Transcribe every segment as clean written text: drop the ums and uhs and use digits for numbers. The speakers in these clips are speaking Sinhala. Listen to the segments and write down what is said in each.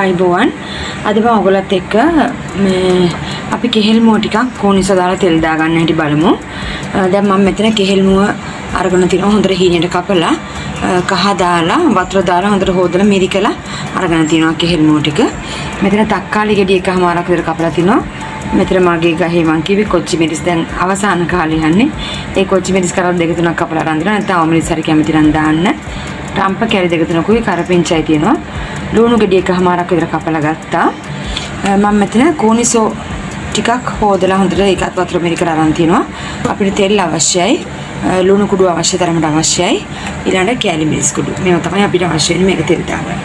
ආයිබෝවන් අද මම ඔයගොල්ලොත් එක්ක මේ අපි කෙහෙල් මුව ටිකක් කෝනිස දාලා තෙල් දා ගන්න හැටි බලමු. දැන් මම මෙතන කෙහෙල් මුව අරගෙන තිනවා හොඳට හීනෙට කපලා කහ දාලා වතුර දාලා හොඳට හොදලා මිරිකලා අරගෙන තිනවා කෙහෙල් මුව ටික. මෙතන තක්කාලි ගෙඩි එකමාරක් විතර කපලා තිනවා. මෙතන මගේ ගහේ මං කිව්වේ කොච්චි මිරිස් දැන් අවසාන කාලේ යන්නේ. ඒ කොච්චි මිරිස් කරල් දෙක තුනක් කපලා අරන් දෙනවා. නැත්නම් අවමිරිස් හරි කැමති නම් දාන්න. රම්ප කැලි දෙක තුනකුයි කරපිංචයි තියෙනවා. ලුණු ගෙඩි එකමාරක් විතර කපලා ගත්තා. මම මෙතන කෝනිසෝ ටිකක් හොදලා හොඳට ඒකත් වතුර මිරිකලා අරන් තිනවා. අපිට තෙල් අවශ්‍යයි. ලුණු කුඩු අවශ්‍ය තරමට අවශ්‍යයි. ඊළඟට කැලි මිරිස් කුඩු. මේවා තමයි අපිට අවශ්‍ය වෙන්නේ මේක තෙල් දාගන්න.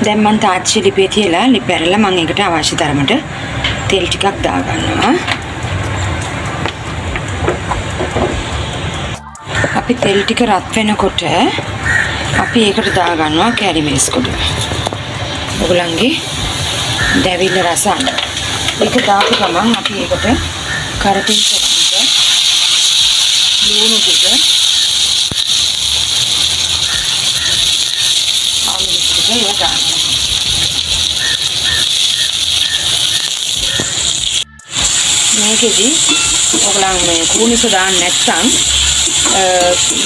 දැන් මම තාච්චි ලිපේ තියලා ලිපැරලා මම ඒකට අවශ්‍ය තරමට තෙල් ටිකක් දාගන්නවා. අපි තෙල් ටික රත් වෙනකොට අපි ඒකට දාගන්නවා කැලි මිරිස් කුඩු. ඔයගලන්ගේ දැවිල්ල රස අන්න. ඒක දාපු ගමන් අපි ඒකට කරපිංච ලුණු ටික ආමිරිස් ටික ඒවා දානවා. මේකෙදි ඔයගලන් මේ කුණිස දාන්න නැත්නම්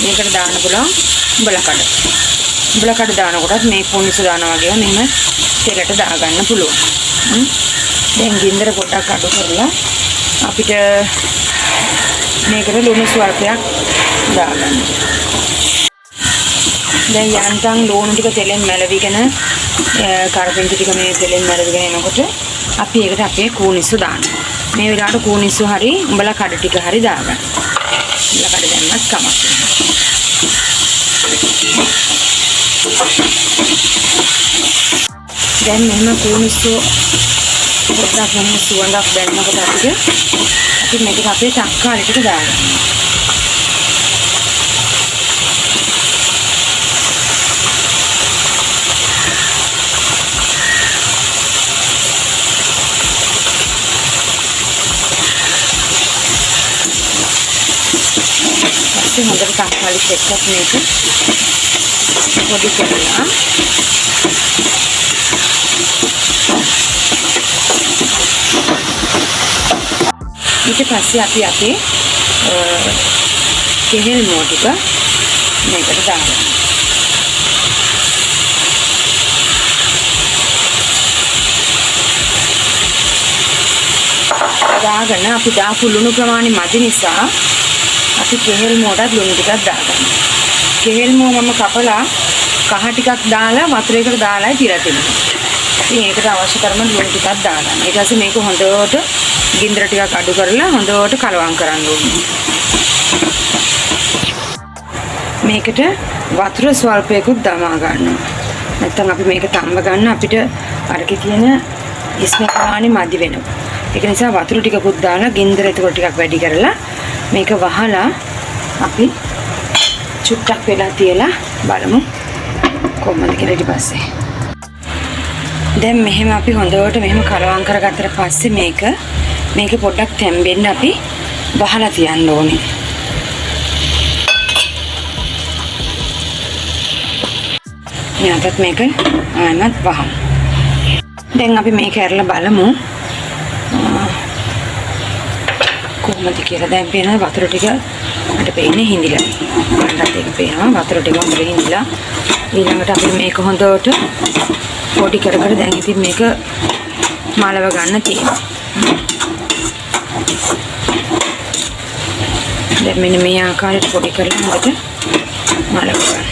මේකට දාන්න පුළුවන් උඹලකඩ. උඹලකඩ දානකොටත් මේ කුණිස දානවා වගේම මෙහෙම තෙලට දාගන්න පුළුවන්. දැන් ගින්දර පොඩ්ඩක් අඩු කරලා අපිට මේකට ලුණු ස්වල්පයක් දාගන්න. දැන් යන්තම් ලුණු ටික තෙලෙන් මැලවිගෙන කරපිංච ටික මේ තෙලෙන් මැලවිගෙන එනකොට අපි ඒකට අපේ කූනිස්සු දානවා. මේ වෙලාවට කූනිස්සු හරි උඹලා කඩ ටික හරි දාගන්න. උඹලා කඩ දැම්මත් කමක් නැහැ. දැන් මෙහෙම කූනිස්සු පොඩ්ඩක් මෙහෙම සුවඳක් දැනෙනකොට අපි මේක අපේ තක්කාලි ටික දාගන්න. හොඳට තක්කාලි එක්කත් මේක පොඩි කරලා ඊට පස්සේ අපි අපේ කෙහෙල් මුව ටික මේකට දාගන්න. දාගෙන අපි දාපු ලුණු ප්‍රමාණය මදි නිසා අපි කෙහෙල් මුවටත් ලුණු ටිකක් දාගන්න. කෙහෙල් මුව මම කපලා කහ ටිකක් දාලා වතුරේකට දාලායි තියලා තිබුණා. ඉතින් ඒකට අවශ්‍ය තරම ලුණු ටිකක් දාගන්න. ඊට පස්සේ මේක හොඳට ගින්දර ටිකක් අඩු කරලා හොඳට කලවම් කරන්න ඕනේ. මේකට වතුර ස්වල්පයකුත් දමා ගන්නවා. නැත්නම් අපි මේක තම්බ ගන්න අපිට අරකේ තියෙන ඉස්මේ ප්‍රමාණය මදි වෙනවා. ඒක නිසා වතුර ටිකකුත් දාලා ගින්දර එතකොට ටිකක් වැඩි කරලා මේක වහලා අපි චුට්ටක් වෙලා තියලා බලමු කොහොමද කියලා ඊට පස්සේ. දැන් මෙහෙම අපි හොඳට මෙහෙම කලවම් කරගත්තට පස්සේ මේක පොඩ්ඩක් තැම්බෙන්න අපි වහලා තියන්න ඕනේ. ඊළඟට මේක ආයෙත් වහමු. දැන් අපි මේක ඇරලා බලමු කොහොමද කියලා. දැන් පේනවා වතුර ටික මට පේන්නේ හිඳිලා. මටත් ඒක පේනවා වතුර ටික හොඳට හිඳිලා. ඊළඟට අපි මේක හොඳට පොඩි කර කර දැන් ඉතින් මේක මලව ගන්න තියෙනවා. දැන් මෙන්න මේ ආකාරයට පොඩි කරලා හොඳට මලව ගන්න.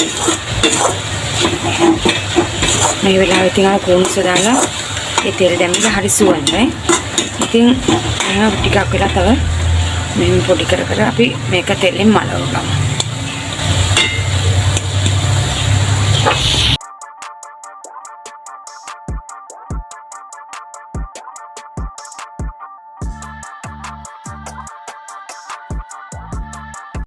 මේ වෙලාවේ ඉතින් අර කෝන්ස දාලා ඒ තෙල් දැම්මම හරි සුවඳයි. ඉතින් ටිකක් වෙලා තව මෙහෙම පොඩි කර කර අපි මේක තෙලෙන් මලව ගමු.